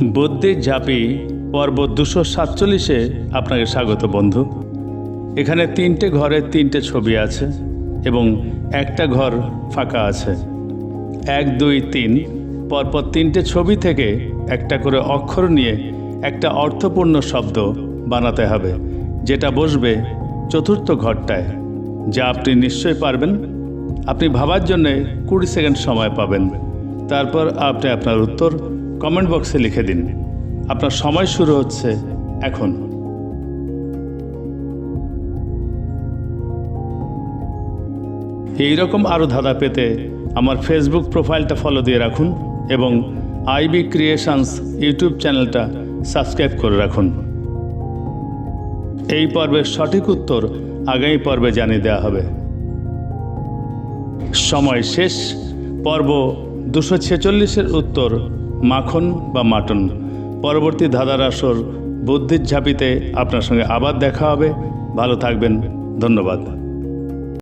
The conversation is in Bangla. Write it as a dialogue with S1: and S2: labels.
S1: বুদ্ধির ঝাঁপি পর্ব 247-এ আপনাকে স্বাগত বন্ধু। এখানে 3টে ঘরের 3টে ছবি আছে এবং একটা ঘর ফাঁকা আছে। 1, 2, 3 পরপর 3টে ছবি থেকে একটা করে অক্ষর নিয়ে একটা অর্থপূর্ণ শব্দ বানাতে হবে, যেটা বসবে চতুর্থ ঘরটায়, যা আপনি নিশ্চয়ই পারবেন। আপনি ভাবার জন্য 20 সেকেন্ড সময় পাবেন। তারপর আপনি আপনার উত্তর কমেন্ট বক্সে লিখে দিন। আপনার সময় শুরু হচ্ছে এখন। এই রকম আরও ধাঁধা পেতে আমার ফেসবুক প্রোফাইলটা ফলো দিয়ে রাখুন এবং আইবি ক্রিয়েশনস ইউটিউব চ্যানেলটা সাবস্ক্রাইব করে রাখুন। এই পর্বের সঠিক উত্তর আগামী পর্বে জানিয়ে দেওয়া হবে। সময় শেষ। পর্ব 246-এর উত্তর মাখন বা মাটন। পরবর্তী ধাঁধার আসর বুদ্ধির ঝাঁপিতে আপনার সঙ্গে আবার দেখা হবে। ভালো থাকবেন। ধন্যবাদ।